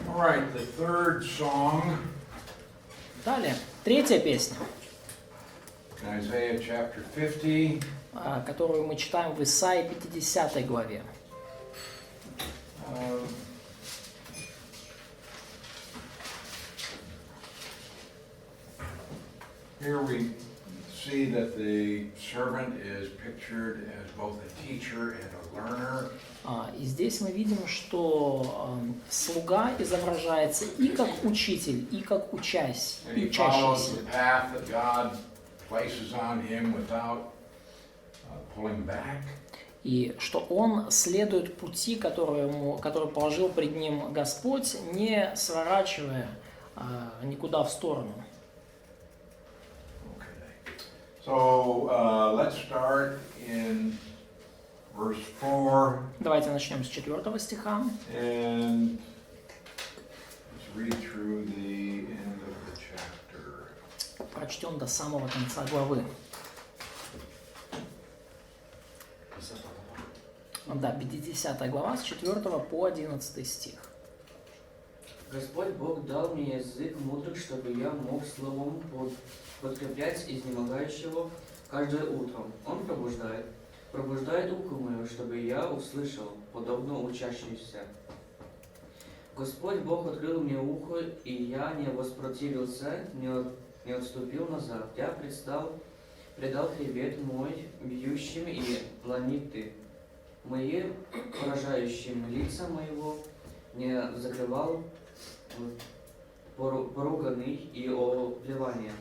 All right, the third song, Далее, третья песня, Isaiah chapter 50. которую мы читаем в Исаии 50 главе. Here we see that the servant is pictured as both a teacher and a learner. И здесь мы видим, что слуга изображается и как учитель, и как And he follows учащийся. the path that God places on him without pulling back. И что он следует пути, который положил пред ним Господь, не сворачивая никуда в сторону. Okay. So let's start in verse 4. Давайте начнем с 4 стиха. And let's read through the end of the chapter. Прочтем до самого конца главы. Да, 50 глава с 4 по 11 стих. Господь Бог дал мне язык мудрых, чтобы я мог словом подкреплять изнемогающего каждое утро. Он пробуждает ухо мое, чтобы я услышал, подобно учащимся. Господь Бог открыл мне ухо, и я не воспротивился, не отступил назад. Я предал хребет мой бьющим и ланиты. Мои поражающим лица моего не закрывал поруганный и оплевание.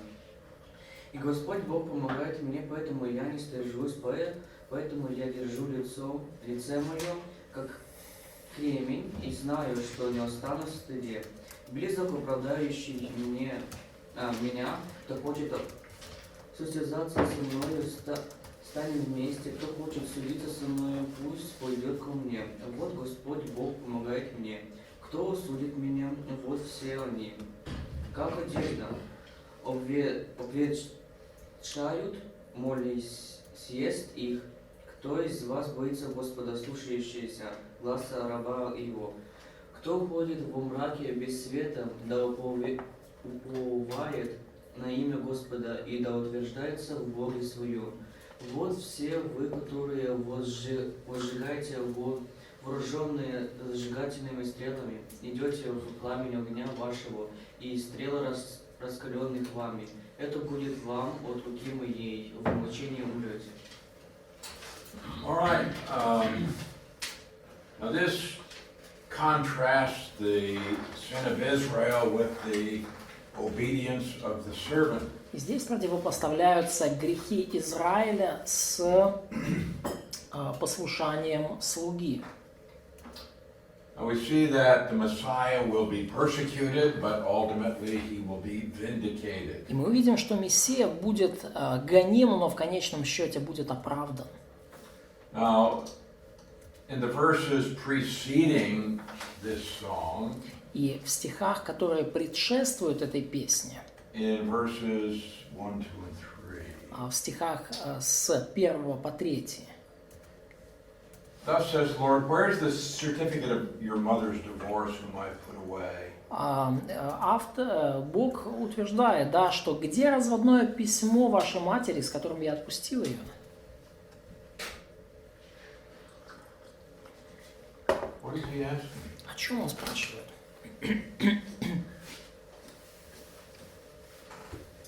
И Господь Бог помогает мне, поэтому я не стыжусь, поэтому я держу лице мое, как кремень, и знаю, что не останусь в стыде. Близок оправдающий меня, кто хочет состязаться со мною, станем вместе, кто хочет судиться со мною, пусть пойдет ко мне. Вот Господь Бог помогает мне. Кто судит меня? Вот все они. Как одежда обветшают, молясь, съест их. Кто из вас боится Господа, слушающийся гласа раба его? Кто ходит во мраке без света, да уповает на имя Господа и да утверждается в Боге своем. Вот все вы, которые возжигаете вооруженные зажигательными стрелами, идете в пламень огня вашего, и стрелы раскаленных вами. Это будет вам от руки моей, в мучении умрете. All right. Now this contrasts the sin of Israel with the obedience of the servant. И здесь противопоставляются грехи Израиля с послушанием слуги. And we see that the Messiah will be persecuted, but ultimately he will be vindicated. И мы увидим, что Мессия будет гоним, но в конечном счете будет оправдан. Now, in the verses preceding this song, И в стихах, которые предшествуют этой песне, in verses 1, 2, and 3, в стихах с 1 по 3, thus says the Lord, where is the certificate of your mother's divorce whom I put away? Бог утверждает, да, что где разводное письмо вашей матери, с которым я отпустил ее? What is he asking? О чем он спрашивает?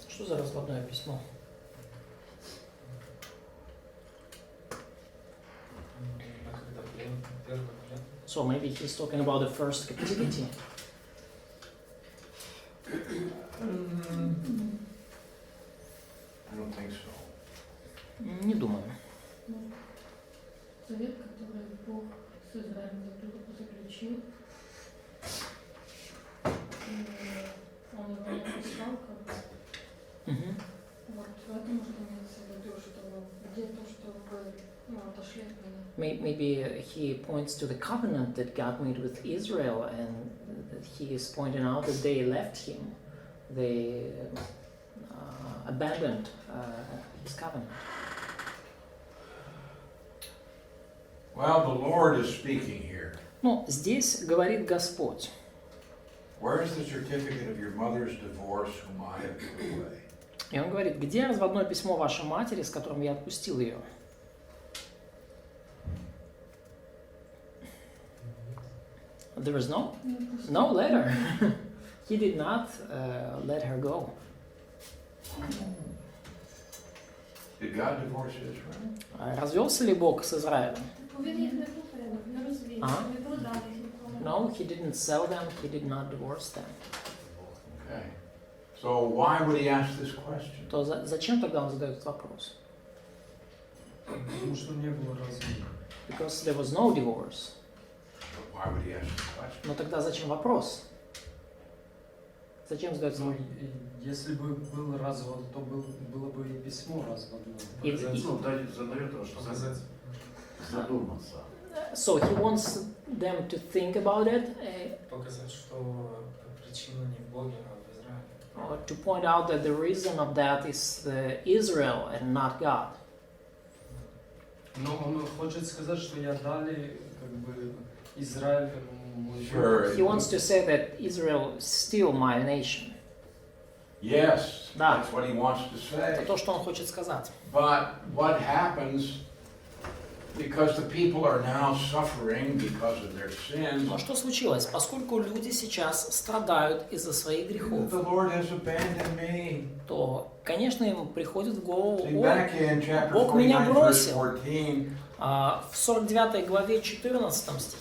Что за разводное письмо? So maybe he's talking about the first captivity. I don't think so. Не думаю. Завет, который Бог с Израилем заключил, он его не отпускал, как бы. Вот в этом может иметься в виду, что где-то, что вы отошли от меня. Maybe he points to the covenant that God made with Israel, and he is pointing out that they left him, they abandoned his covenant. Well, the Lord is speaking here. Ну, здесь говорит Господь. Where is the certificate of your mother's divorce whom I have put away? И он говорит, где разводное письмо вашей матери, с которым я отпустил ее? There is no letter. He did not let her go. Did God divorce Israel? Развелся ли Бог с Израилем? Він їх не купив, не розвів, Ага. не продав їх нікому. No, he didn't sell them. He did not divorce them. Okay. So why would he ask this question? То зачем тогда он задает этот вопрос? Потому что не было развода. Because there was no divorce. But why would he ask this question? Но тогда зачем вопрос? Зачем задается Ну, вопрос? если бы был развод, то было бы и письмо разводное. И- Ну, да, задает того, что Показать. задуматься. So he wants them to think about it, Показать, что причина не в Боге, а в Израиле. to point out that the reason of that is Israel and not God. Но он хочет сказать, что я дали как бы Израиль мой Sure. He wants to say that Israel is still my nation. Yes, Да. that's what he wants to Это say. то, что он хочет сказать. But what happens, because the people are now suffering because of their sins, Но что случилось? Поскольку люди сейчас страдают из-за своих грехов, the Lord has abandoned me. то, конечно, им приходит в голову, See, back in chapter Бог меня 49, verse бросил. 14, В 49 главе 14 стихе.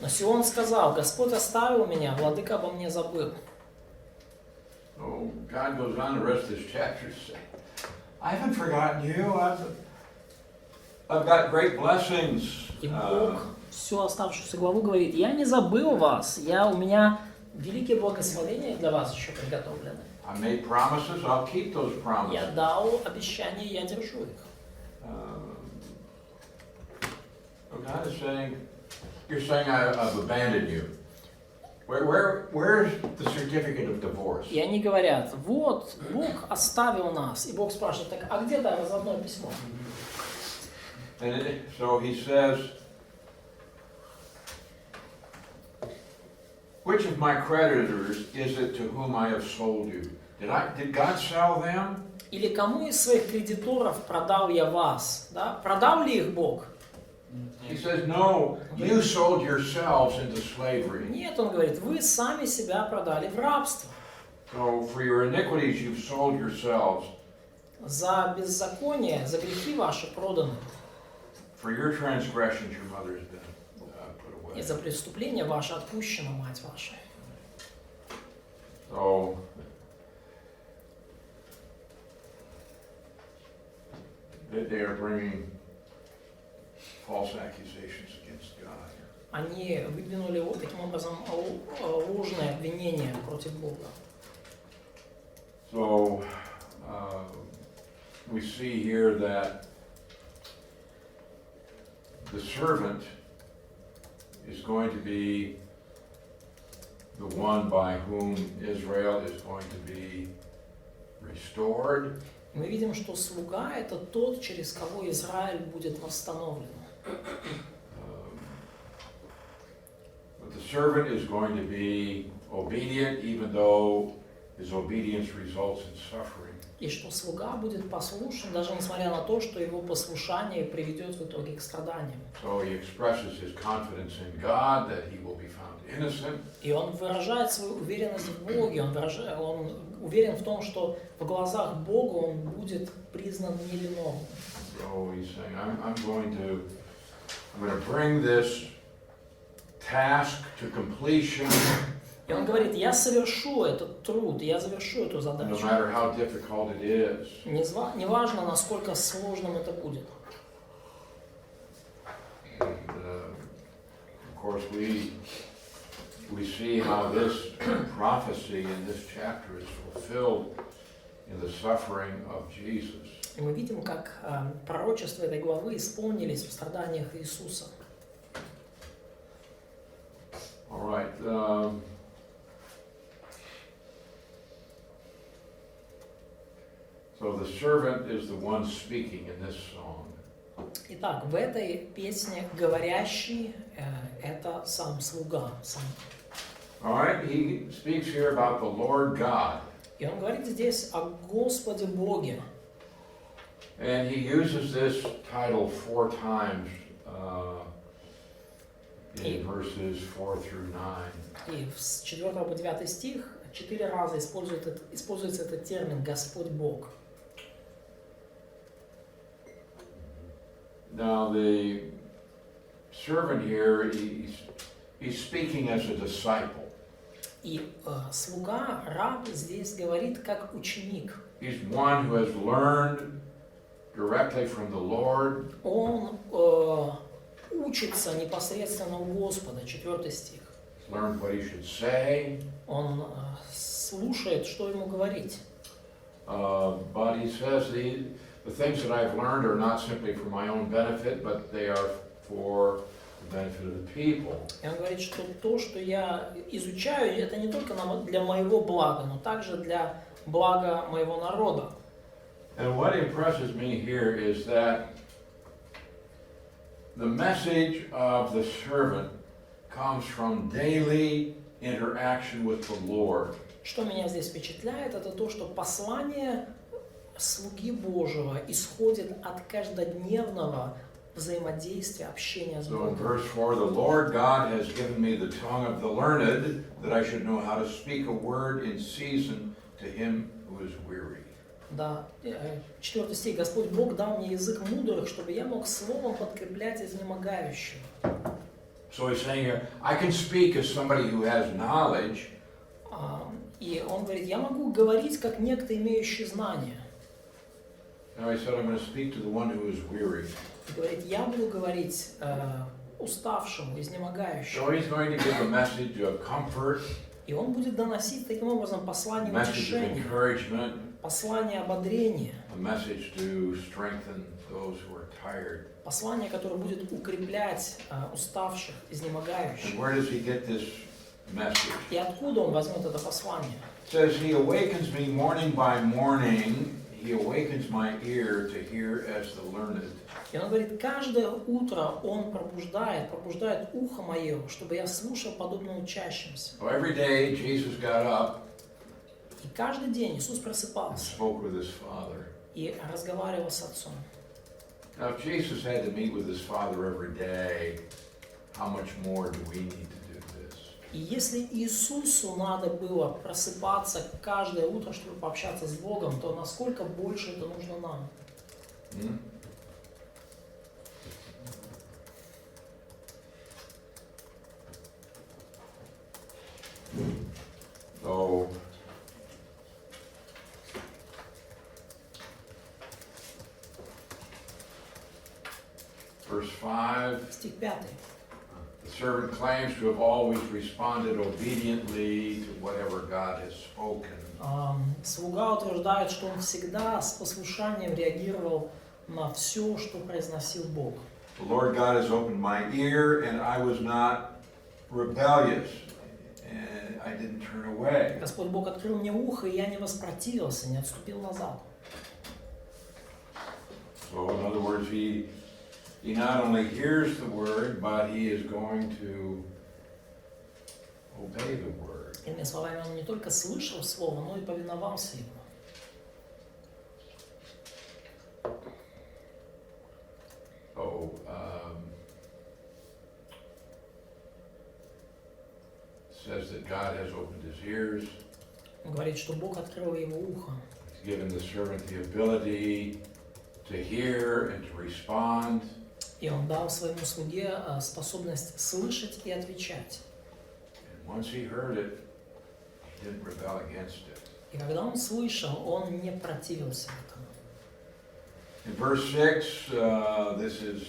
Но Сион сказал, Господь оставил меня, владыка обо мне забыл. oh, God goes on the rest of this chapter to say, I haven't forgotten you. I've got great blessings. И Бог всю оставшуюся главу говорит, я не забыл вас, у меня великие благословения для вас еще приготовлены. I made promises, I'll keep those Я promises. дал обещания, я держу их. So God is saying, you're saying I've abandoned you. Where's the certificate of divorce? И они говорят, вот, Бог оставил нас. И Бог спрашивает, так, а где там разводное письмо? So he says, which of my creditors is it to whom I have sold you? Did God sell them? Или кому из своих кредиторов продал я вас? Да? Продал ли их Бог? He says, no, you sold yourselves into slavery. Нет, он говорит, вы сами себя продали в рабство. So for your iniquities you've sold yourselves. За беззаконие, за грехи ваши проданы. For your transgressions your mother has been put away. И за преступление ваше отпущено, мать ваша. So they are bringing false accusations against God. Они выдвинули вот таким образом ложное обвинение против Бога. So we see here that the servant is going to be the one by whom Israel is going to be restored. Мы видим, что слуга – это тот, через кого Израиль будет восстановлен. But the servant is going to be obedient even though his obedience results in suffering. И что слуга будет послушен, даже несмотря на то, что его послушание приведет в итоге к страданиям. So he expresses his confidence in God that he will be found innocent. И он выражает свою уверенность в Боге, он уверен в том, что в глазах Бога он будет признан невиновным. So he's saying, I'm going to bring this task to completion, И он говорит, я совершу этот труд, я завершу эту no задачу. matter how difficult it is. Неважно, насколько сложным это будет. And, of course, we see how this prophecy in this chapter is fulfilled in the suffering of Jesus. И мы видим, как пророчества этой главы исполнились в страданиях Иисуса. All right. So the servant is the one speaking in this song. Итак, в этой песне говорящий это сам слуга. Сам. All right, he speaks here about the Lord God. И он говорит здесь о Господе Боге. And he uses this title 4 times in verses 4 through 9. И с 4 по 9 стих 4 раза используется этот термин «Господь Бог». Now the servant here, he's speaking as a disciple. И слуга, раб здесь говорит как ученик. He's one who has learned directly from the Lord. Он учится непосредственно у Господа, 4 стих. Learned what he should say. Он слушает, что ему говорить. But he says the things that I've learned are not simply for my own benefit, but they are for the benefit of the people. И он говорит, что то, что я изучаю, это не только для моего блага, но также для блага моего народа. And what impresses me here is that the message of the servant comes from daily interaction with the Lord. Что меня здесь впечатляет, это то, что послание слуги Божьего исходит от каждодневного взаимодействия, общения с So in Богом. verse 4, the Lord God has given me the tongue of the learned, that I should know how to speak a word in season to him who is weary. Да, 4 стих. Господь Бог дал мне язык мудрых, чтобы я мог словом подкреплять изнемогающего. So he's saying here, I can speak as somebody who has knowledge. И он говорит, я могу говорить как некто, имеющий знания. Now he said, I'm going to speak to the one who is weary. И говорит, я буду говорить уставшему, изнемогающему. So he's going to give a message of comfort, И он будет доносить таким образом a послание message of утешения, encouragement, послание ободрения, a message to strengthen those who are tired. послание, которое будет укреплять уставших, изнемогающих. And where does he get this message? И откуда он возьмет это послание? It says, he awakens me morning by morning, he awakens my ear to hear as the learned. И он говорит, каждое утро он пробуждает ухо мое, чтобы я слушал подобно учащимся. So every day Jesus got up И каждый день Иисус and просыпался spoke with his Father. и разговаривал с Отцом. Now if Jesus had to meet with his Father every day, how much more do we need to do this? И если Иисусу надо было просыпаться каждое утро, чтобы пообщаться с Богом, то насколько больше это нужно нам? Hmm? So, verse 5, Стих 5. the servant claims to have always responded obediently to whatever God has spoken. Слуга утверждает, что он всегда с послушанием реагировал на все, что произносил Бог. The Lord God has opened my ear, and I was not rebellious, and I didn't turn away. Господь Бог открыл мне ухо, и я не воспротивился, не отступил назад. So in other words, he not only hears the word, but he is going to obey the word. Иными словами, он не только слышал слово, но и повиновался ему. So says that God has opened his ears. Он говорит, что Бог открыл его ухо. He's given the servant the ability to hear and to respond. И он дал своему слуге способность слышать и отвечать. And once he heard it, he didn't rebel against it. И когда он слышал, он не противился этому. In verse 6, this is,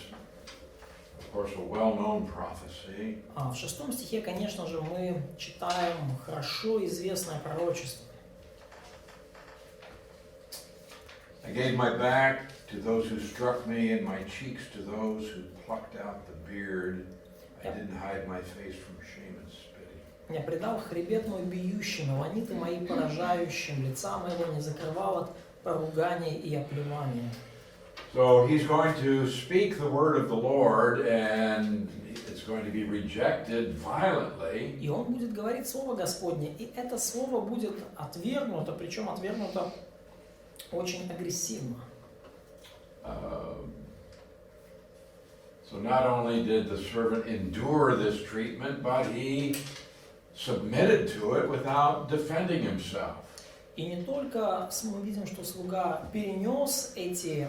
of course, a well-known prophecy. В 6 стихе, конечно же, мы читаем хорошо известное пророчество. I gave my back to those who struck me, and my cheeks to those who plucked out the beard. I didn't hide my face from shame and spitting. Я предал хребет мой бьющим, и ланиты мои поражающим, лица моего не закрывал от поругания и оплевания. So he's going to speak the word of the Lord, and it's going to be rejected violently. И он будет говорить Слово Господне, и это Слово будет отвергнуто, причем отвергнуто очень агрессивно. So not only did the servant endure this treatment, but he submitted to it without defending himself. И не только мы видим, что слуга перенес эти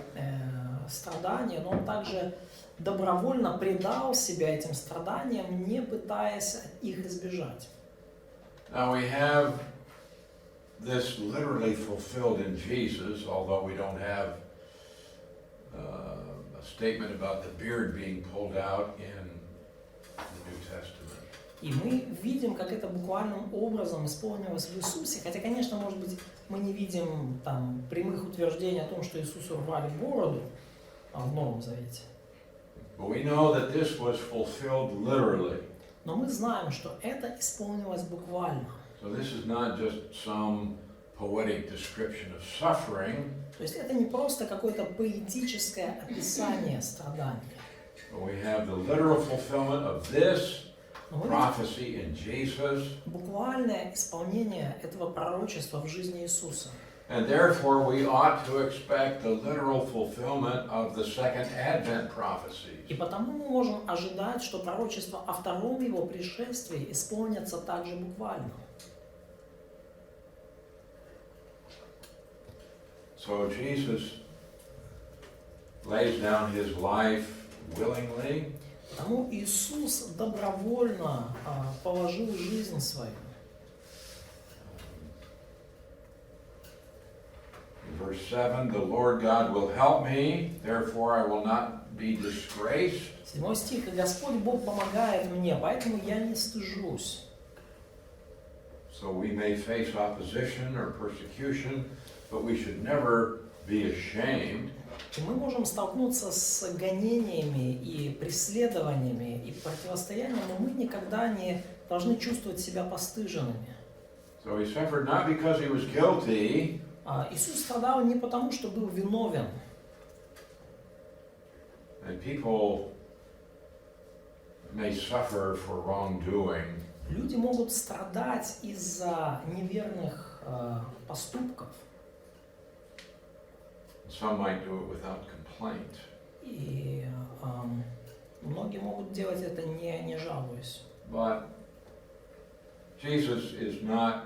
страдания, но он также добровольно предал себя этим страданиям, не пытаясь их избежать. Now we have this literally fulfilled in Jesus, although we don't have a statement about the beard being pulled out in the New Testament. И мы видим, как это буквальным образом исполнилось в Иисусе, хотя, конечно, может быть, мы не видим там прямых утверждений о том, что Иисусу рвали бороду в Новом Завете. But we know that this was fulfilled literally. Но мы знаем, что это исполнилось буквально. So this is not just some poetic description of suffering. То есть это не просто какое-то поэтическое описание страдания. But we have the literal fulfillment of this Но мы prophecy in Jesus. буквальное исполнение этого пророчества в жизни Иисуса. And therefore we ought to expect the literal fulfillment of the second advent prophecies. И потому мы можем ожидать, что пророчество о втором его пришествии исполнится также буквально. So Jesus lays down his life willingly. Потому Иисус добровольно положил жизнь свою. In verse 7, the Lord God will help me, therefore I will not be disgraced. 7 стих. «И Господь Бог помогает мне, поэтому я не стыжусь». So we may face opposition or persecution, but we should never be ashamed. И мы можем столкнуться с гонениями и преследованиями и противостоянием, но мы никогда не должны чувствовать себя постыженными. So he suffered not because he was guilty, Иисус страдал не потому, что был виновен. and people may suffer for wrongdoing. Люди могут страдать из-за неверных поступков. Some might do it without complaint. И многие могут делать это не жалуясь. But Jesus is not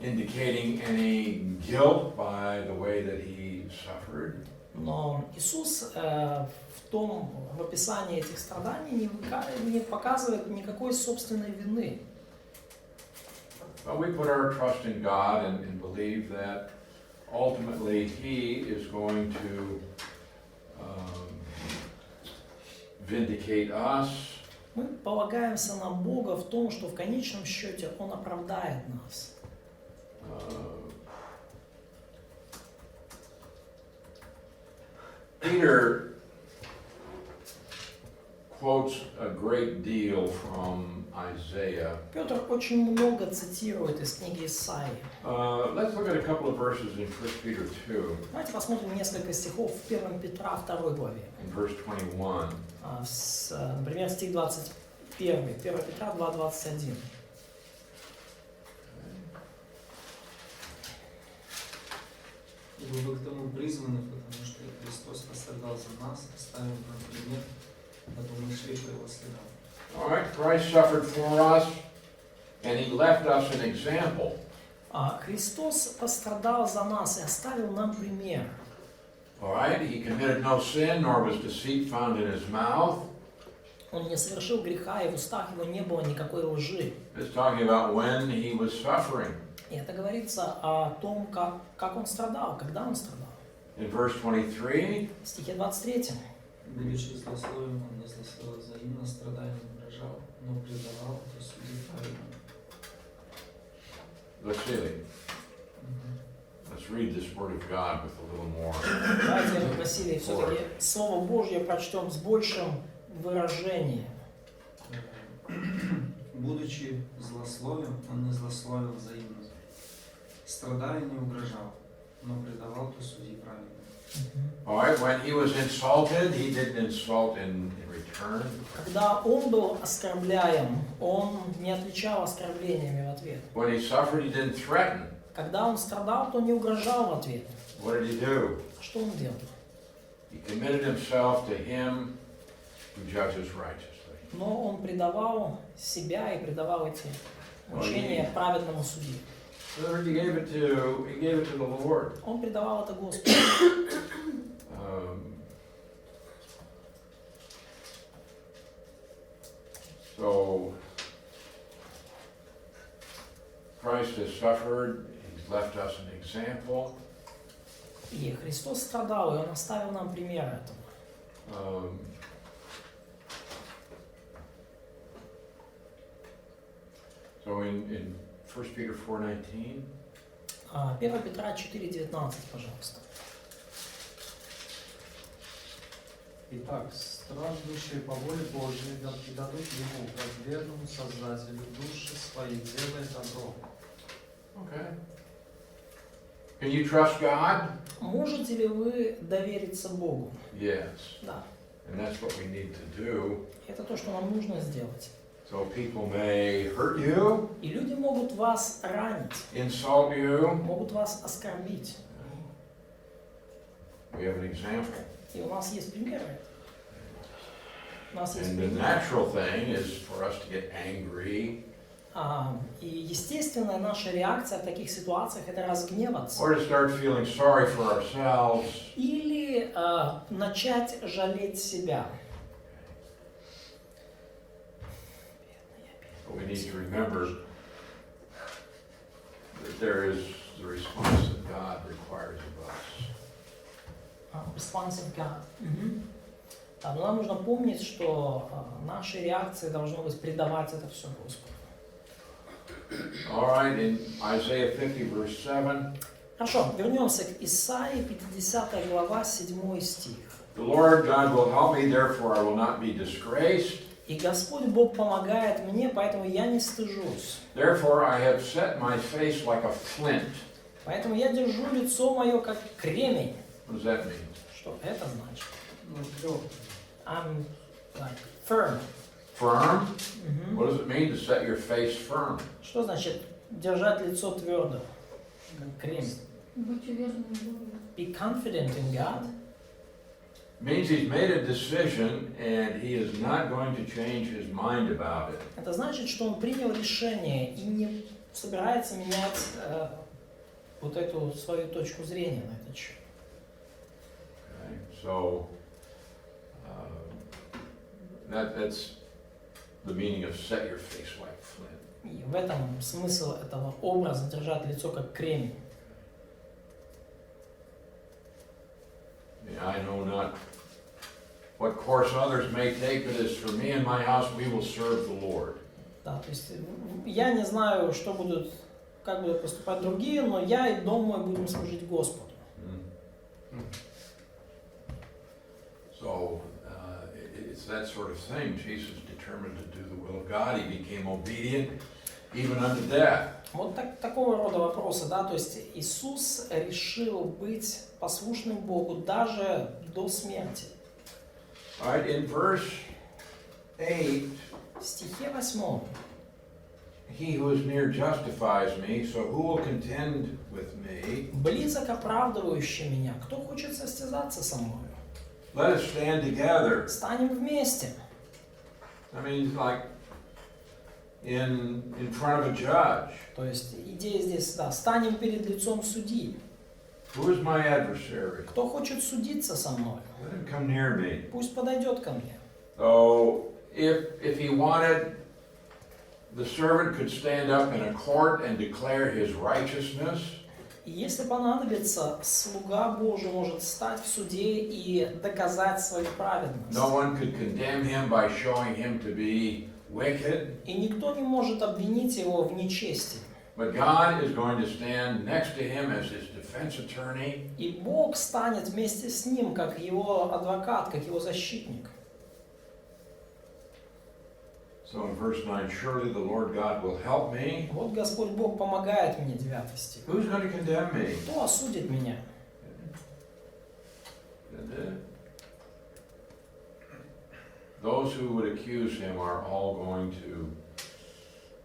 indicating any guilt by the way that he suffered. Но Иисус в описании этих страданий не показывает никакой собственной вины. But we put our trust in God and believe that ultimately he is going to vindicate us. Мы полагаемся на Бога в том, что в конечном счете Он оправдает нас. Peter quotes a great deal from Isaiah. Петр очень много цитирует из книги Исаии. Let's look at a couple of verses in 1 Peter 2, Давайте посмотрим несколько стихов в 1 Петра 2 главе. in verse 21. Например, стих 21, 1 Петра 2:21. Ибо вы к тому призваны, потому что Христос пострадал за нас, оставив нам пример, дабы мы шли по его следам. All right, Christ suffered for us, and he left us an example. Христос пострадал за нас и оставил нам пример. All right, he committed no sin, nor was deceit found in his mouth. Он не совершил греха, и в устах его не было никакой лжи. It's talking about when he was suffering. И это говорится о том, как он страдал, когда он страдал. In verse 23, В стихе 23. Будучи злословием, он не злословил взаимно, страданием угрожал, но предавал и судил правильно. let's read this word of God with a little more. Давайте, Василий, все-таки Слово Божье прочтем с большим выражением. Будучи злословием, он не злословил взаимно. Страдая не угрожал, но предавал, то суди праведно. All right, when he was insulted, he didn't insult in return. Когда он был оскорбляем, он не отвечал оскорблениями в ответ. When he suffered, he didn't threaten. Когда он страдал, то не угрожал в ответ. What did he do? Что он делал? He committed himself to him who judges righteously. Но он предавал себя и предавал эти учения праведному судье. So he gave it to the Lord. Он предавал это Господу. So Christ has suffered. He's left us an example. И Христос страдал, и Он оставил нам пример этого. So in 1 Peter 4:19. 1 Петра 4:19, пожалуйста. Итак, страждущие по воле Божьей и дадут Ему, как верному Создателю души свои, делая добро. Okay. Can you trust God? Можете ли вы довериться Богу? Yes. Да. And that's what we need to do. Это то, что нам нужно сделать. So people may hurt you, И люди могут вас ранить, insult you. могут вас оскорбить. We have an example. И у нас есть примеры. У нас есть And the примеры. natural thing is for us to get angry И естественная наша реакция в таких ситуациях — это разгневаться. or to start feeling sorry for ourselves. Или начать жалеть себя. But we need to remember that there is the response that God requires of us. Responsive God. Да, но нам нужно помнить, что наши реакции должны быть предавать это все Господу. All right, in Isaiah 50, verse 7. Хорошо, вернемся к Исаии, 50 глава, 7 стих. The Lord God will help me, therefore I will not be disgraced. И Господь Бог помогает мне, поэтому я не стыжусь. Therefore I have set my face like a flint. Поэтому я держу лицо мое как кремень. What does that mean? Что это значит? Ну, твердо. I'm like firm. Firm? What does it mean to set your face firm? Что значит держать лицо твердо? Как кремень. Быть уверенным в Боге. Be confident in God. It means he's made a decision and he is not going to change his mind about it. Это значит, что он принял решение и не собирается менять вот эту свою точку зрения на этот счет. Okay? So that's the meaning of set your face like flint. И в этом смысл этого образа держать лицо как кремень. I know not what course others may take, but as for me and my house, we will serve the Lord. Да, то есть я не знаю, как будут поступать другие, но я и дом мой будем служить Господу. So it's that sort of thing. Jesus determined to do the will of God. He became obedient even unto death. Вот такого рода вопросы, да, то есть Иисус решил быть послушным Богу даже до смерти. All right, in verse 8, В стихе 8. he who is near justifies me, so who will contend with me? Близок оправдывающий меня, кто хочет состязаться со мной? Let us stand together. Станем вместе. I mean, like in front of a judge. То есть идея здесь, да, станем перед лицом судьи. Who is my adversary? Кто хочет судиться со мной? Let him come near me. Пусть подойдет ко мне. So if he wanted, the servant could stand up in a court and declare his righteousness. И если понадобится, слуга Божий может встать в суде и доказать свою праведность. No one could condemn him by showing him to be wicked. И никто не может обвинить его в нечестии. But God is going to stand next to him as his defense attorney. И Бог станет вместе с ним, как его адвокат, как его защитник. So in verse 9, surely the Lord God will help me. Вот Господь Бог помогает мне, 9 стих. Who's going to condemn me? Кто осудит меня? Those who would accuse him are all going to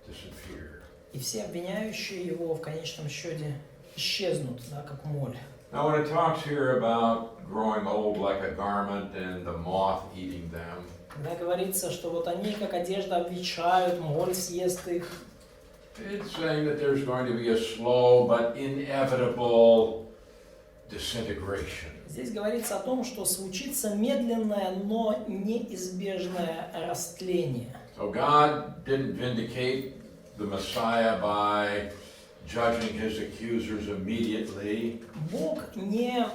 disappear. И все обвиняющие его в конечном счете исчезнут, да, как моль. Now when it talks here about growing old like a garment and the moth eating them, Когда говорится, что вот они, как одежда, обветшают, моль съест их. it's saying that there's going to be a slow but inevitable disintegration. Здесь говорится о том, что случится медленное, но неизбежное растление. So God didn't vindicate the Messiah by judging his accusers immediately. Бог не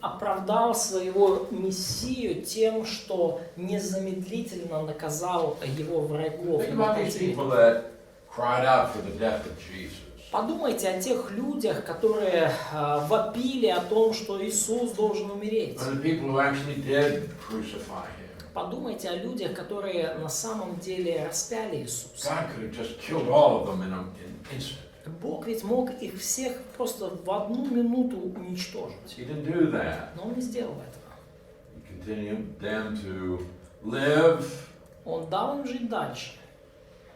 оправдал своего Мессию тем, что незамедлительно наказал его врагов. Think about these people that cried out for the death of Jesus. Подумайте о тех людях, которые вопили о том, что Иисус должен умереть. And the people who actually did crucify him. Подумайте о людях, которые на самом деле распяли Иисуса. God could have just killed all of them in an instant. Бог ведь мог их всех просто в одну минуту уничтожить. He didn't do that. Но Он не сделал этого. He continued them to live, Он дал им жить дальше.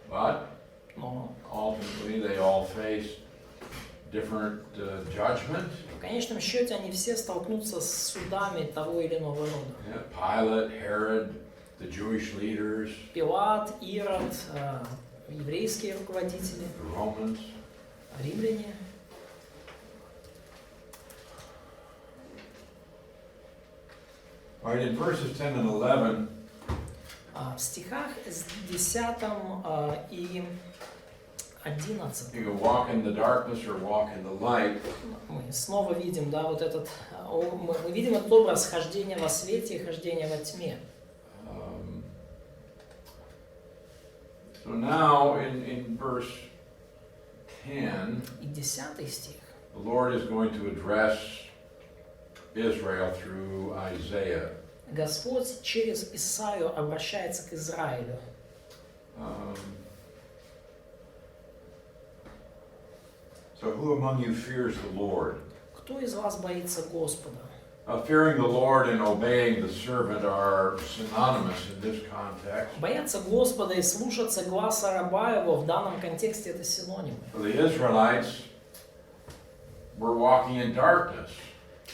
but Но ultimately they all faced different judgment. в конечном счете они все столкнутся с судами того или иного рода. Yeah, Pilate, Herod, the Jewish leaders, Пилат, Ирод, еврейские руководители, the Romans. римляне. All right, in verses 10 and 11, В стихах с 10 и 11 you can walk in the darkness or walk in the light. мы снова видим, да, вот этот, мы видим этот образ хождения во свете и хождения во тьме. So now in verse 10, И 10 стих. the Lord is going to address Israel through Isaiah. Господь через Исаию обращается к Израилю. So who among you fears the Lord? Кто из вас боится Господа? Fearing the Lord and obeying the servant are synonymous in this context. Бояться Господа и слушаться гласа раба его в данном контексте это синонимы. For the Israelites were walking in darkness.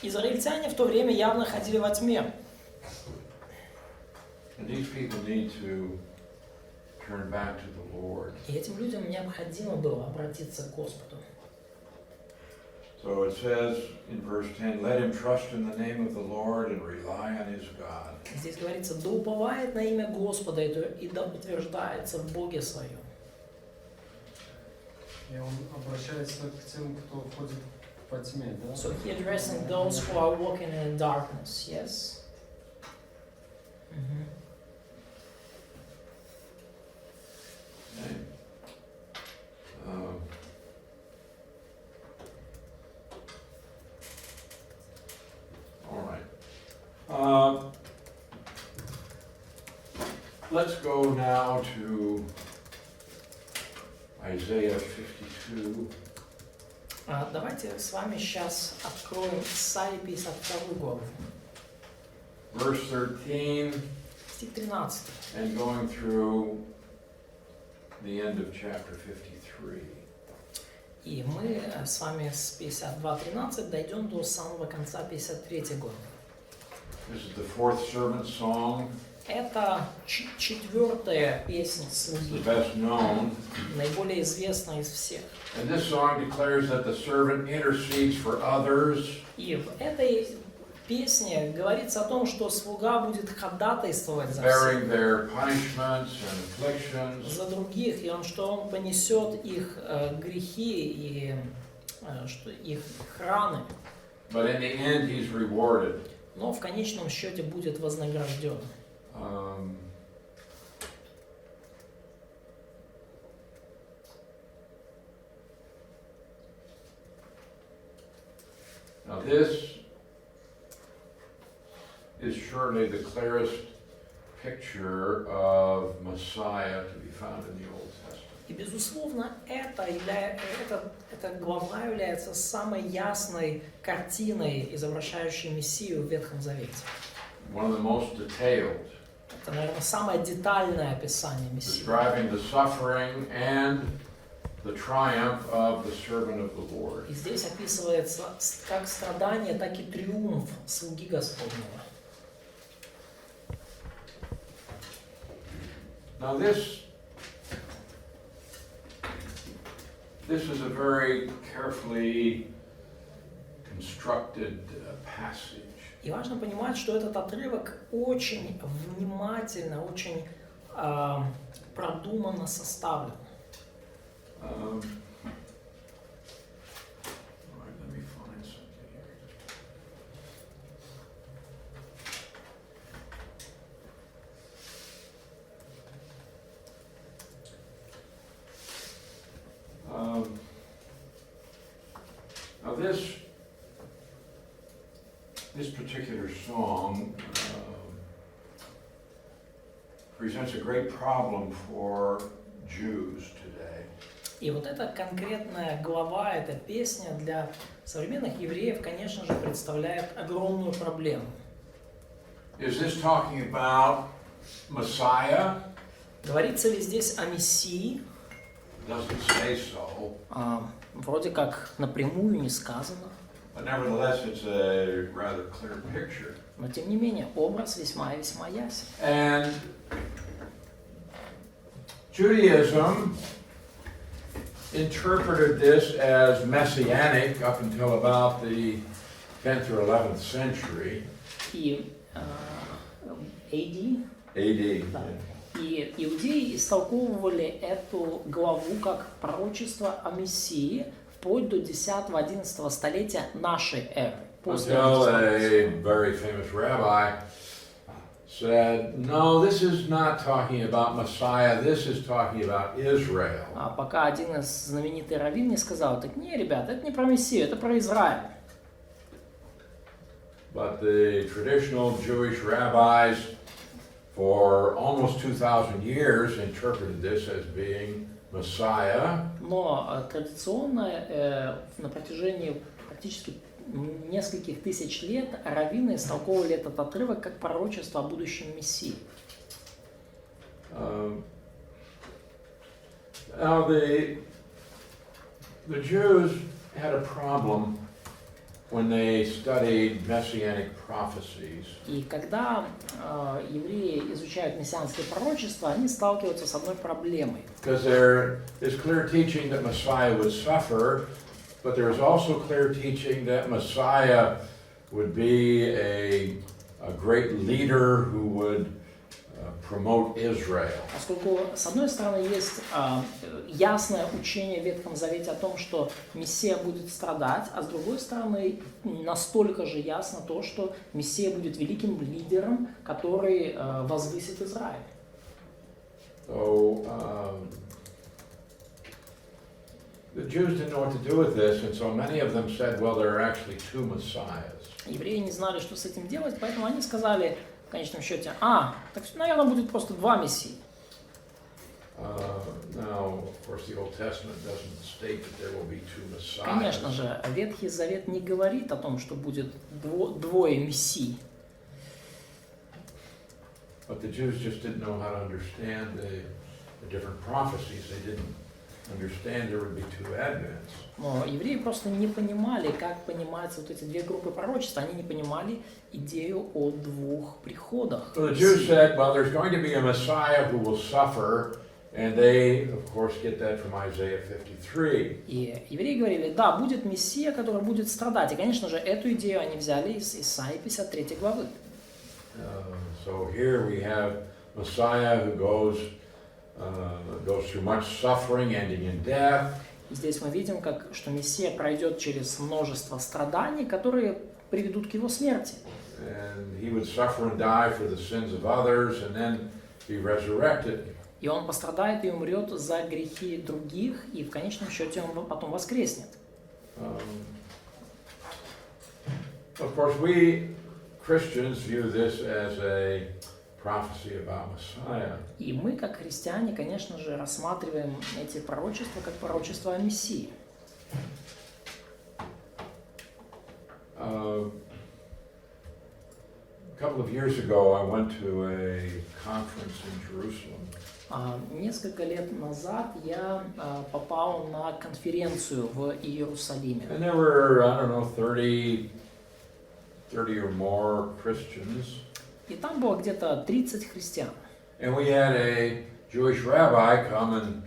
Израильтяне в то время явно ходили во тьме. And these people need to turn back to the Lord. И этим людям необходимо было обратиться к Господу. So it says in verse 10, let him trust in the name of the Lord and rely on his God. Здесь говорится, да уповает на имя Господа и да утверждается в Боге своем. И он обращается к тем, кто ходит по тьме, да? So he addressing those who are walking in darkness, yes? Okay. All right. Let's go now to Isaiah 52. Давайте с вами сейчас откроем Исаии 52 главу. Verse 13 Стих 13. and going through the end of chapter 53. И мы с вами с 52:13 дойдем до самого конца 53 главы. This is the fourth servant song, Это четвертая песня the слуги, best known. наиболее известная из всех. And this song declares that the servant intercedes for others. И в этой песне говорится о том, что слуга будет ходатайствовать за Bearing всех, their punishments and afflictions. за других, и что он понесет их грехи и что их раны, But in the end, he's rewarded. но в конечном счете будет вознагражден. Now this is surely the clearest picture of Messiah to be found in the Old Testament. И, безусловно, эта глава является самой ясной картиной, изображающей Мессию в Ветхом Завете. One of the most detailed, Это, наверное, самое детальное описание Мессии. describing the suffering and the triumph of the servant of the Lord. И здесь описывается как страдание, так и триумф слуги Господнего. Now this is a very carefully constructed passage. И важно понимать, что этот отрывок очень внимательно, очень продуманно составлен. All right, let me find something here. Now this particular song presents a great problem for Jews today. И вот эта конкретная глава, эта песня для современных евреев, конечно же, представляет огромную проблему. Is this talking about Messiah? Говорится ли здесь о Мессии? It doesn't say so. Вроде как напрямую не сказано. But nevertheless, it's a rather clear picture. Но тем не менее, образ весьма и весьма ясен. And Judaism interpreted this as messianic up until about the 10th or 11th century. И AD, AD. да. И иудеи истолковывали эту главу как пророчество о Мессии вплоть до 10-11 столетия нашей эры. Until a very famous rabbi said, no, this is not talking about Messiah, this is talking about Israel. А пока один из знаменитых раввин не сказал, так не, ребята, это не про Мессию, это про Израиль. But the traditional Jewish rabbis for almost 2,000 years interpreted this as being Messiah. Но традиционно на протяжении практически нескольких тысяч лет раввины истолковывали этот отрывок как пророчество о будущем Мессии. Now the Jews had a problem when they studied messianic prophecies. И когда евреи изучают мессианские пророчества, они сталкиваются с одной проблемой. Because there is clear teaching that Messiah would suffer, but there is also clear teaching that Messiah would be a great leader who would promote Israel. Поскольку, с одной стороны, есть ясное учение в Ветхом Завете о том, что Мессия будет страдать, а с другой стороны, настолько же ясно то, что Мессия будет великим лидером, который возвысит Израиль. So, the Jews didn't know what to do with this, and so many of them said, well, there are actually two Messiahs. Евреи не знали, что с этим делать, поэтому они сказали, в конечном счете, так, наверное, будет просто два Мессии. Now, of course, the Old Testament doesn't state that there will be two Messiahs. Конечно же, Ветхий Завет не говорит о том, что будет двое Мессий. But the Jews just didn't know how to understand the different prophecies. They didn't understand there would be two advents. Но евреи просто не понимали, как понимаются вот эти две группы пророчеств. Они не понимали идею о двух приходах. So the Jews said, well, there's going to be a Messiah who will suffer, and they, of course, get that from Isaiah 53. И евреи говорили, да, будет Мессия, который будет страдать. И, конечно же, эту идею они взяли из Исаии 53 главы. So here we have Messiah who goes through much suffering, ending in death. И здесь мы видим, что Мессия пройдет через множество страданий, которые приведут к его смерти. And he would suffer and die for the sins of others, and then be resurrected. И он пострадает и умрет за грехи других, и в конечном счете он потом воскреснет. Of course, we Christians view this as a prophecy about Messiah. И мы, как христиане, конечно же, рассматриваем эти пророчества как пророчества о Мессии. A couple of years ago, I went to a conference in Jerusalem. Несколько лет назад я попал на конференцию в Иерусалиме. And there were, I don't know, 30 or more Christians. И там было где-то 30 христиан. And we had a Jewish rabbi come and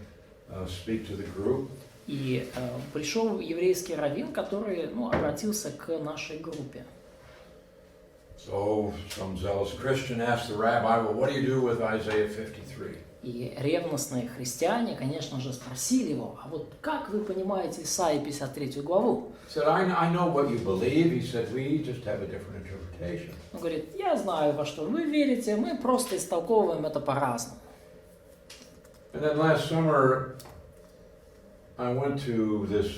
speak to the group. И пришел еврейский раввин, который обратился к нашей группе. So some zealous Christian asked the rabbi, well, what do you do with Isaiah 53? И ревностные христиане, конечно же, спросили его, а вот как вы понимаете Исаии 53 главу? He said, I know what you believe. He said, we just have a different interpretation. Он говорит, я знаю, во что вы верите, мы просто истолковываем это по-разному. And then last summer, I went to this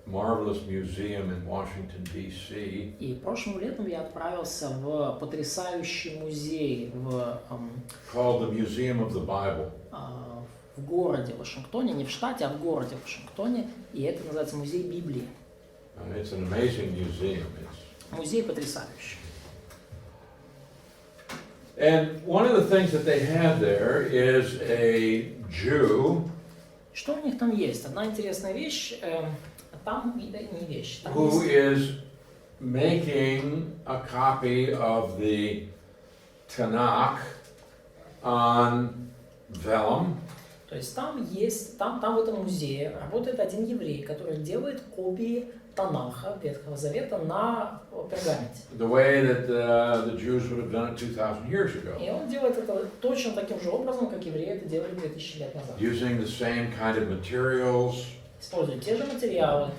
marvelous museum in Washington, D.C. И прошлым летом я отправился в потрясающий музей called the Museum of the Bible. В городе Вашингтоне, не в штате, а в городе Вашингтоне, и это называется музей Библии. It's an amazing museum. Музей потрясающий. And one of the things that they have there is a Jew Что у них там есть? Одна интересная вещь, там не вещь. Там who есть... is making a copy of the Tanakh on vellum. То есть там есть, там в этом музее работает один еврей, который делает копии Танаха, Ветхого Завета, на пергаменте. The way that the Jews would have done it 2,000 years ago. И он делает это точно таким же образом, как евреи это делали 2000 лет назад. Using the same kind of materials, Использует те же материалы,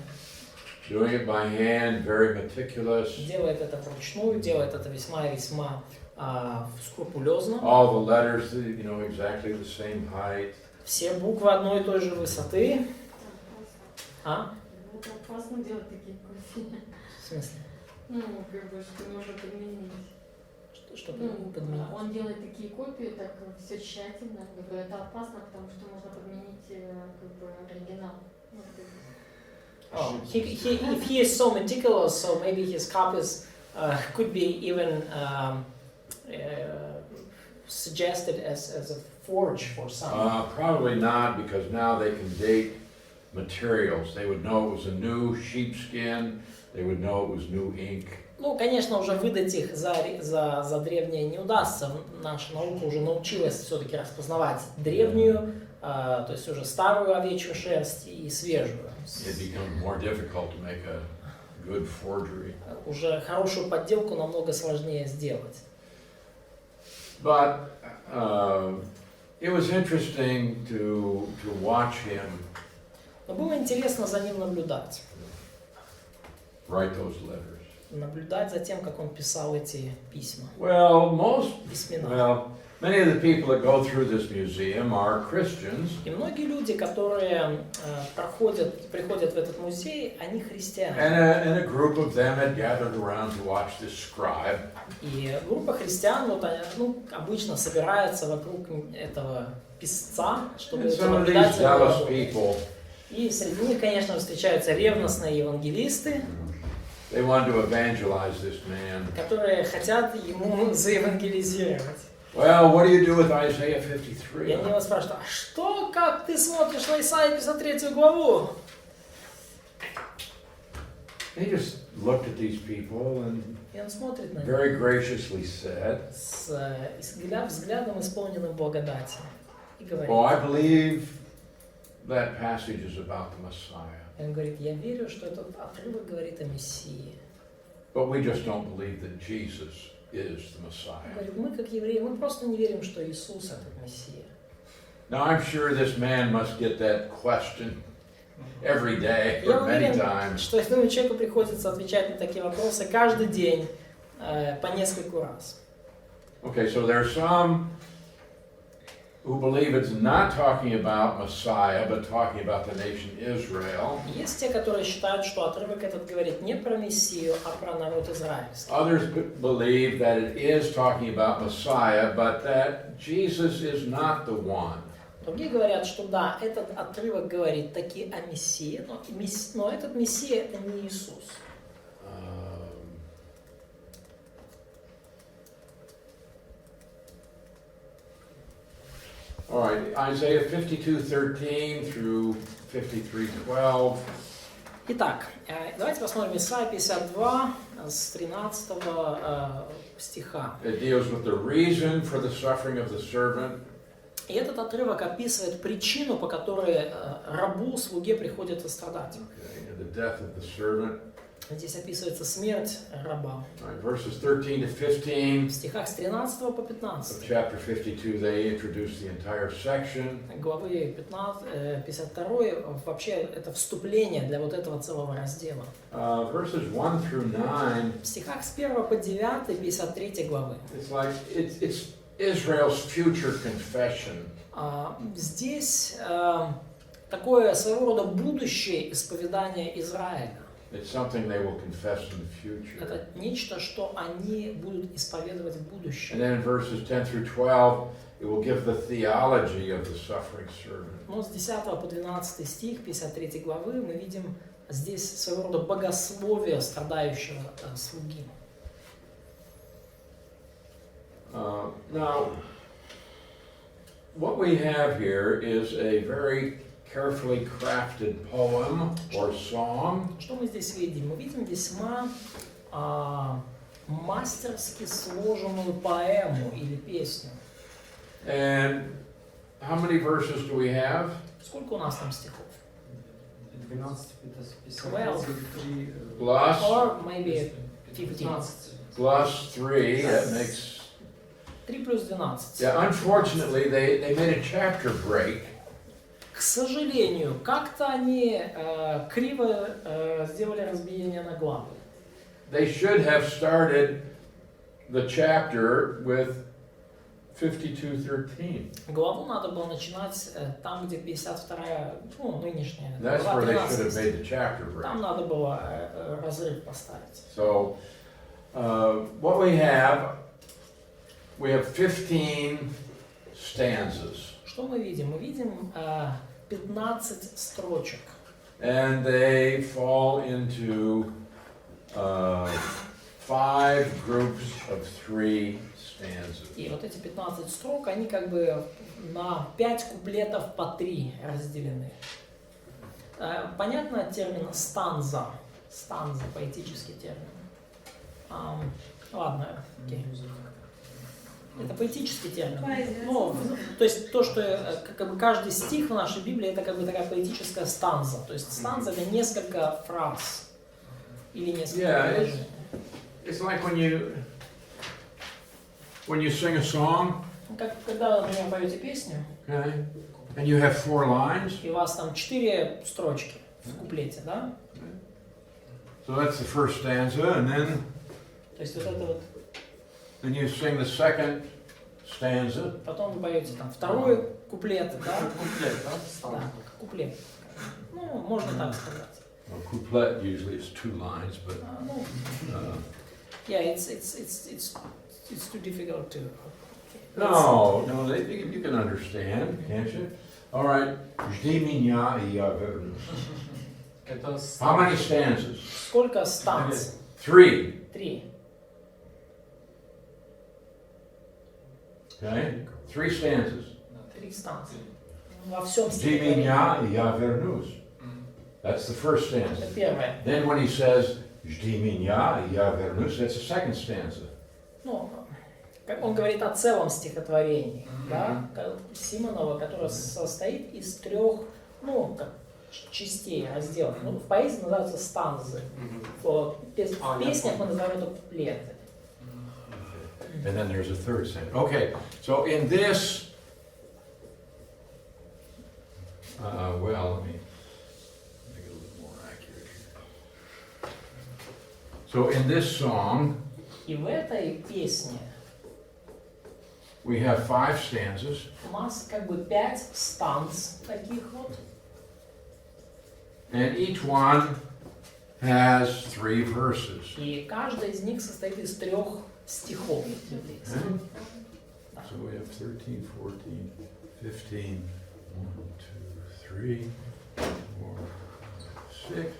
doing it by hand, very meticulous. делает это вручную, делает это весьма и весьма скрупулезно. All the letters, exactly the same height. Все буквы одной и той же высоты. А? Это опасно делать такие копии. В смысле? Ну, как бы, что можно подменить. Что Ну, подменить? он делает такие копии, так все тщательно. Как бы, это опасно, потому что можно подменить как бы оригинал. Oh, if he is so meticulous, so maybe his copies could be even suggested as a forge for some. Probably not, because now they can date materials. They would know it was a new sheepskin. They would know it was new ink. Ну, конечно, уже выдать их за древнее не удастся. Наша наука уже научилась все-таки распознавать древнюю, то есть уже старую овечью шерсть и свежую. It becomes more difficult to make a good forgery. Уже хорошую подделку намного сложнее сделать. But it was interesting to watch him Но было интересно за ним наблюдать. write those letters. Наблюдать за тем, как он писал эти письма. Well, many of the people that go through this museum are Christians. И многие люди, которые приходят в этот музей, они христиане. And a group of them had gathered around to watch this scribe. И группа христиан, обычно собирается вокруг этого писца, чтобы And some of наблюдать these за его zealous работой. people, И среди них, конечно, встречаются ревностные евангелисты, they wanted to evangelize this man. которые хотят ему заевангелизировать. Well, what do you do with Isaiah И 53? они его спрашивают, а что, как ты смотришь на Исаию 53 главу? They just looked at these people and И он смотрит на них very graciously said, с взглядом, исполненным благодати. И говорит, "Oh, I believe that passage is about the Messiah, и он говорит, я верю, что этот отрывок говорит о Мессии. but we just don't believe that Jesus is the Он Messiah." говорит, мы как евреи, мы просто не верим, что Иисус этот Мессия. Now, I'm sure this man must get that question every day Я or many уверен, times. что этому человеку приходится отвечать на такие вопросы каждый день, по нескольку раз. Okay, so there are some who believe it's not talking about Messiah, but talking about the nation Israel. Есть те, которые считают, что отрывок этот говорит не про Мессию, а про народ израильский. Others believe that it is talking about Messiah, but that Jesus is not the one. Другие говорят, что да, этот отрывок говорит таки о Мессии, но этот Мессия это не Иисус. All right, Isaiah 52:13 through 53:12. Итак, давайте посмотрим Исайя 52 с 13 стиха. It deals with the reason for the suffering of the servant. И этот отрывок описывает причину, по которой рабу, слуге приходится страдать. Okay, and the death of the servant. Здесь описывается смерть раба. Right, verses 13 to 15. В стихах с 13 по Of 15. chapter 52, they introduce the entire section. Главы 52 вообще это вступление для вот этого целого раздела. Verses 1 through 9. В стихах с 1 по 9 53 главы. It's like it's Israel's future confession. Здесь такое своего рода будущее исповедание Израиля. It's something they will confess in the future. Это нечто, что они будут исповедовать в And будущем. then in verses 10 through 12, it will give the theology of the suffering servant. Но с 10 по 12 стих 53 главы мы видим здесь своего рода богословие страдающего слуги. Now, what we have here is a very carefully crafted poem or song. Что мы здесь видим? Мы видим весьма мастерски сложенную поэму или песню. And how many verses do we have? Сколько у нас там стихов? 12, 12. 53, Plus, Or maybe 15. 15. plus 3, that makes... 3 плюс 12. Yeah, unfortunately, they made a chapter break. К сожалению, как-то они криво сделали разбиение на главы. They should have started the chapter with 52:13. Главу надо было начинать там, где 52-я, нынешняя, That's глава where they should have 13. made the chapter break. Там надо было разрыв поставить. So, what we have 15 stanzas. Что мы видим? Мы видим 15 строчек. And they fall into 5 groups of 3 stanzas. И вот эти 15 строк, они как бы на 5 куплетов по 3 разделены. Понятно термин станза? Станза, поэтический термин. Ладно, окей. Это поэтический термин. То есть то, что как бы каждый стих в нашей Библии, это как бы такая поэтическая станза. То есть станза это несколько фраз или несколько предложений. It's like when you sing a song, Как когда, например, поете песню, okay, and you have 4 lines. и у вас там 4 строчки в куплете, да? So that's the first stanza, and then То есть вот это вот. you sing the second stanza. Потом вы поете там второй куплет, да? Куплет, да? Да, Станция. куплет. Ну, можно так сказать. Well, couplet usually is 2 lines, but Yeah, it's too difficult to. no, you can understand, can't you? All right, жди меня, и я вернусь. Это How many stanzas? Сколько станций? 3. 3. Okay, 3 stanzas. 3 станции. Во всем Жди стихотворении. меня, и я вернусь. That's the first Это stanza. первое. Then when he says, жди меня, и я вернусь, that's the second stanza. Ну, как он говорит о целом стихотворении, да, Симонова, которое состоит из 3, частей, разделов. Ну, в поэзии называются станзы. В песнях мы называем это куплеты. And then there's a third stanza. Okay, so in this, let me make it a little more accurate here. So in this song, И в этой песне we have 5 stanzas. У нас как бы 5 станц таких вот. And each one has 3 verses. И каждая из них состоит из 3 стихов. Okay? So we have 13, 14, 15, 1, 2, 3, 4, 5, 6.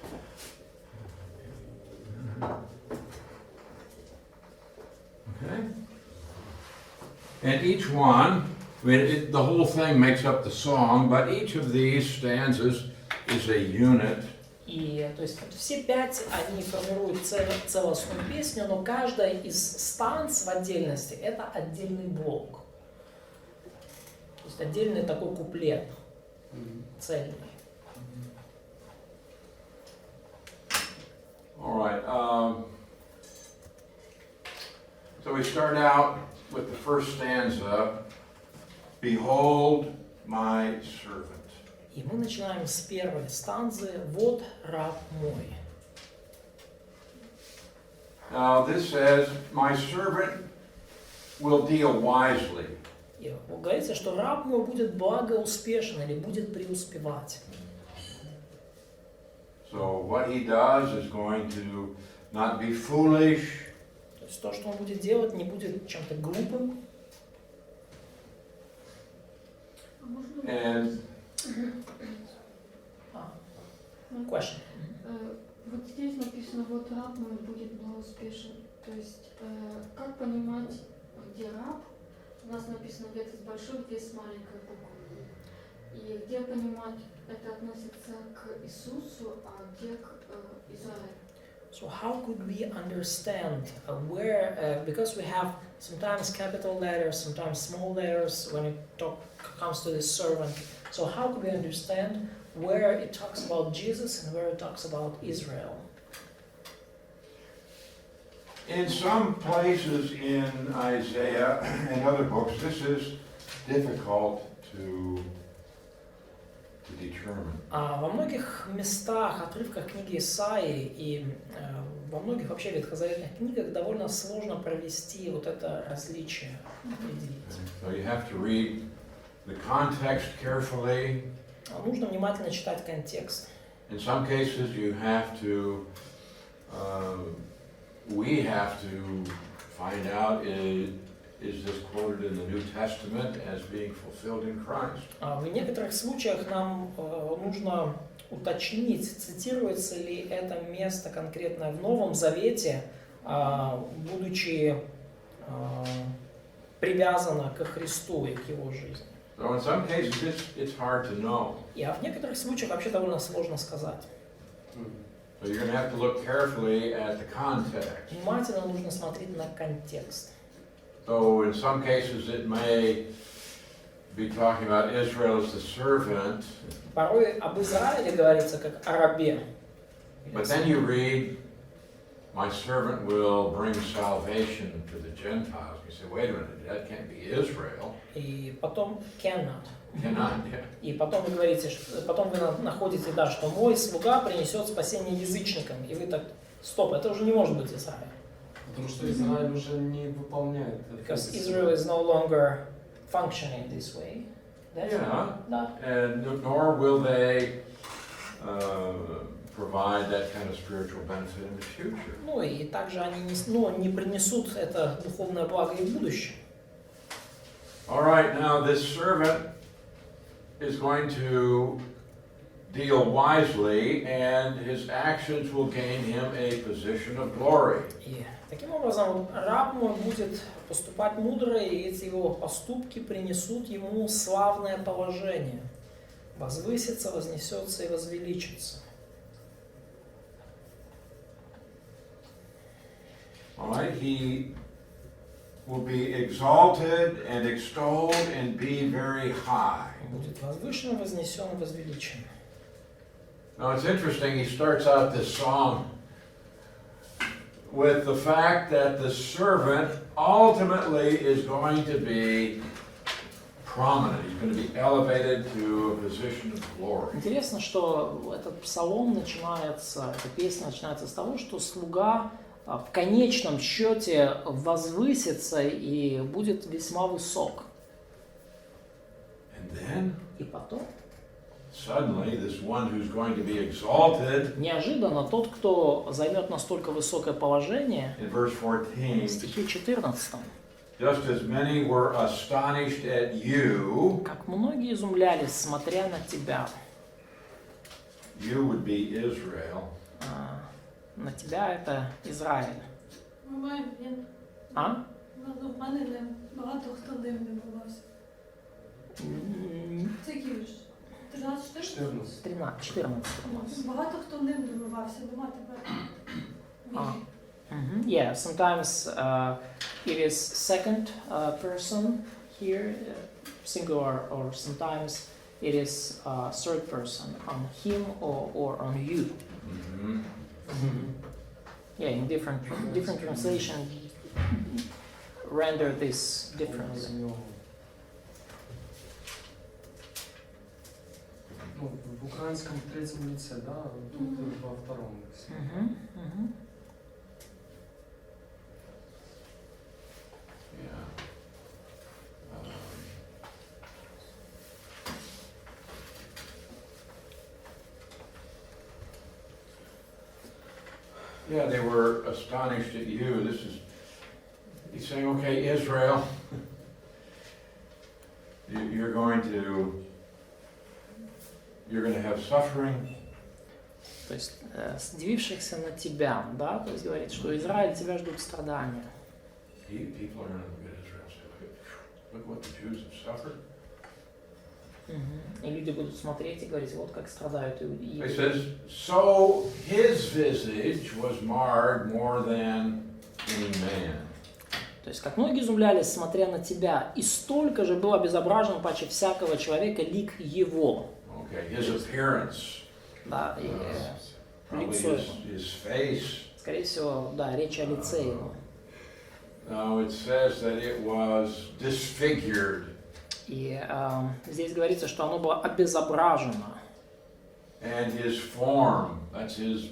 Okay? And each one, I mean, the whole thing makes up the song, but each of these stanzas is a unit. И то есть все 5 они формируют целостную песню, но каждая из станц в отдельности это отдельный блок. То есть отдельный такой куплет цельный. All right. So we start out with the first stanza. Behold my servant. И мы начинаем с первой станзы «Вот раб мой». Now this says, my servant will deal wisely. И говорится, что раб мой будет благоуспешен или будет преуспевать. So what he does is going to not be foolish. То есть то, что он будет делать, не будет чем-то глупым. And Question. Вот здесь написано, вот раб мой будет благоуспешен. То есть, как понимать, где раб? У нас написано где-то с большой, где с маленькой буквы. И где понимать, это относится к Иисусу, а где к Израилю? So how could we understand because we have sometimes capital letters, sometimes small letters when it comes to this servant. So how could we understand where it talks about Jesus and where it talks about Israel? in some places in Isaiah and other books, this is difficult to determine. Во многих местах, отрывках книги Исаии и во многих вообще ветхозаветных книгах довольно сложно провести вот это различие, определить. So you have to read the context carefully. Нужно внимательно читать контекст. In some cases you have to, we have to find out is this quoted in the New Testament as being fulfilled in Christ? В некоторых случаях нам нужно уточнить, цитируется ли это место конкретное в Новом Завете, будучи привязано ко Христу и к Его жизни. So in some cases it's hard to know. И в некоторых случаях вообще довольно сложно сказать. So you're going to have to look carefully at the context. Внимательно нужно смотреть на контекст. So in some cases it may be talking about Israel as the servant. Порой об Израиле говорится как о рабе. But then you read, my servant will bring salvation to the Gentiles. You say, wait a minute, that can't be Israel. И потом cannot. Cannot, yeah. И потом вы говорите, потом вы находите, да, что мой слуга принесет спасение язычникам. И вы так, стоп, это уже не может быть Израиль. Потому что Израиль уже не выполняет. Because Israel is no longer functioning this way. That's Yeah. Да. And nor will they provide that kind of spiritual benefit in the future. Ну и также они не принесут это духовное благо и в будущем. All right, now this servant is going to deal wisely, and his actions will gain him a position of glory. И таким образом раб мой будет поступать мудро, и эти его поступки принесут ему славное положение. Возвысится, вознесется и возвеличится. All right, he will be exalted and extolled and be very high. Будет возвышен, вознесен, возвеличен. Now it's interesting, he starts out this song with the fact that the servant ultimately is going to be prominent. He's going to be elevated to a position of glory. Интересно, что этот псалом начинается, эта песня начинается с того, что слуга в конечном счете возвысится и будет весьма высок. And then, И потом, suddenly, this one who's going to be exalted, неожиданно, тот, кто займет настолько высокое положение, in verse в 14, стихе 14, just as many were astonished at you, как многие изумлялись, смотря на тебя, you would be Israel. на тебя это Израиль. А? В мене багато хто ним не бувався. Це який вірш? 13-14? 14. Багато хто ним не бувався, нема тепер. Yeah, sometimes it is second person here, singular, or sometimes it is third person on him or on you. Mhm. Yeah, in different translation render this differently. Ну, в украинском третьем лице, да, тут во втором лице. Yeah. Yeah, they were astonished at you. This is, he's saying, okay, Israel, you're going to have suffering. То есть, сдивившихся на тебя, да, то есть говорит, что Израиль, тебя ждут страдания. People are going to look at Israel and say, look what the Jews have suffered. И люди будут смотреть и говорить, вот как страдают иудеи. It says, so his visage was marred more than any man. То есть, как многие изумлялись, смотря на тебя, и столько же был обезображен паче всякого человека лик его. Okay, his appearance, Да, и probably лицо его. his face. Скорее всего, да, речь о лице его. Now it says that it was disfigured. И здесь говорится, что оно было обезображено. And his form, that's his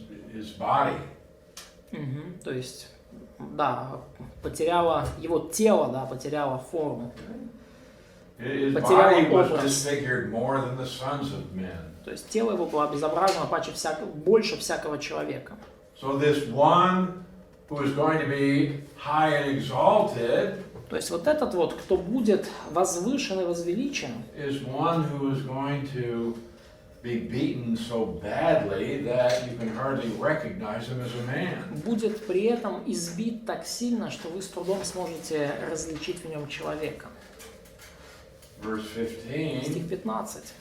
body. То есть, да, потеряло его тело, да, потеряло форму. His Потеряло body was образ. disfigured more than the sons of men. То есть тело его было обезображено больше всякого человека. So this one who is going to be high and exalted То есть вот этот вот, кто будет возвышен и возвеличен, is one who is going to be beaten so badly that you can hardly recognize him as a man. будет при этом избит так сильно, что вы с трудом сможете различить в нем человека. Verse Стих 15, 15.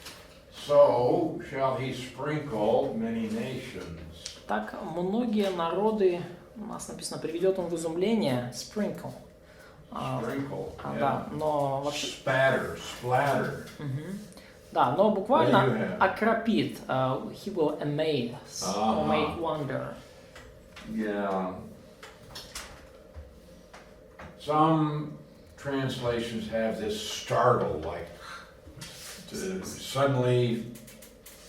so shall he sprinkle many nations. Так многие народы, у нас написано, приведет он в изумление, sprinkle. Sprinkle, Да, yeah. но вообще... Splatter. Да, но There you буквально have. окропит. He will amaze, or make wonder. Yeah. Some translations have this startle, like to suddenly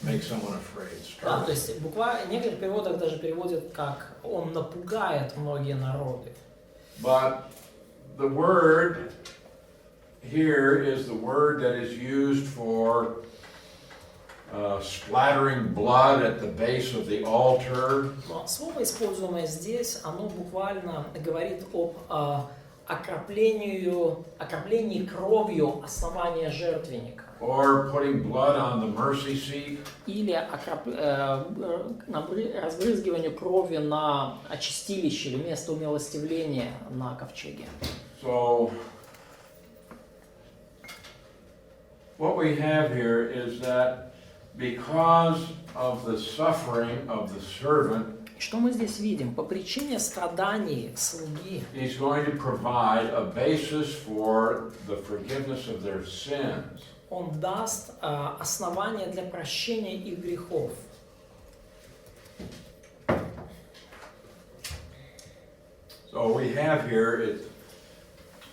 make someone afraid. Да, то Startle. есть буквально в некоторых переводах даже переводят как он напугает многие народы. But the word here is the word that is used for splattering blood at the base of the altar. Но слово, используемое здесь, оно буквально говорит об окроплении кровью основания жертвенника. Or putting blood on the mercy seat. Или разбрызгиванию крови на очистилище или место умилостивления на ковчеге. So what we have here is that because of the suffering of the servant, Что мы здесь видим? По причине страданий слуги he's going to provide a basis for the forgiveness of their sins. он даст основания для прощения их грехов. So we have here,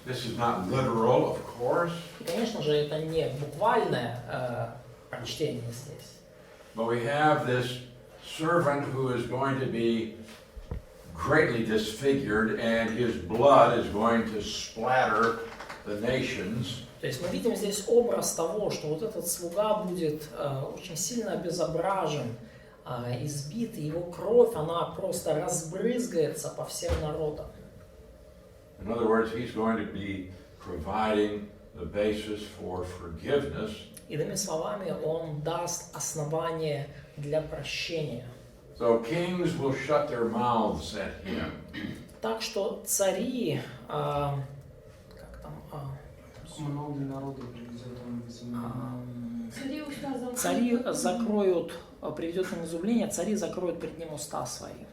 this is not literal, of course, И, конечно же, это не буквальное прочтение здесь. but we have this servant who is going to be greatly disfigured, and his blood is going to splatter the nations. То есть мы видим здесь образ того, что вот этот слуга будет очень сильно обезображен, избит, и его кровь, она просто разбрызгается по всем народам. In other words, he's going to be providing the basis for forgiveness. Иными словами, он даст основание для прощения. So kings will shut their mouths at him. Так что цари, Много народу приведет он в изумление. цари закроют, приведет им изумление, цари закроют перед ним уста свои.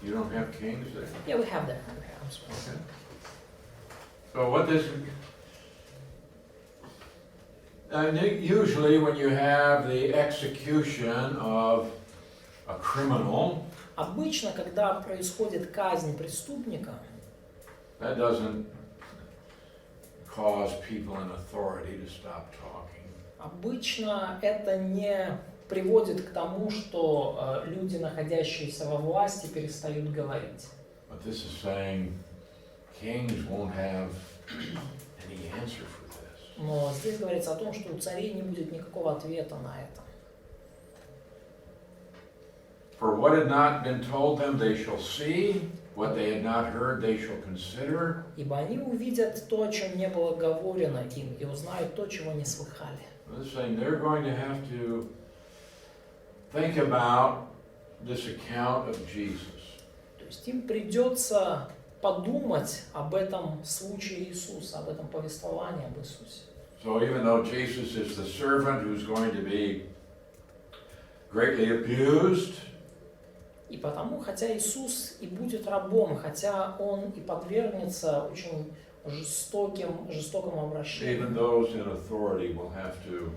You don't have kings there? Yeah, we have that. I'm sorry. Okay. So what this... usually when you have the execution of a criminal, Обычно, когда происходит казнь преступника, that doesn't cause people in authority to stop talking. обычно это не приводит к тому, что люди, находящиеся во власти, перестают говорить. But this is saying kings won't have any answer for this. Но здесь говорится о том, что у царей не будет никакого ответа на это. For what had not been told them they shall see, what they had not heard they shall consider. Ибо они увидят то, о чем не было говорено им, и узнают то, чего не слыхали. This is saying they're going to have to think about this account of Jesus. То есть им придется подумать об этом случае Иисуса, об этом повествовании об Иисусе. So even though Jesus is the servant who's going to be greatly abused, И потому, хотя Иисус и будет рабом, хотя Он и подвергнется очень жестокому even обращению, those in authority will have to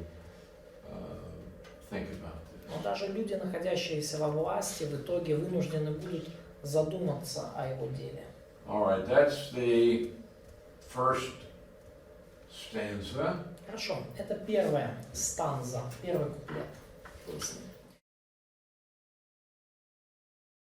think about this. но даже люди, находящиеся во власти, в итоге вынуждены будут задуматься о Его деле. All right, that's the first stanza. Хорошо, это первая станза, первый куплет песни.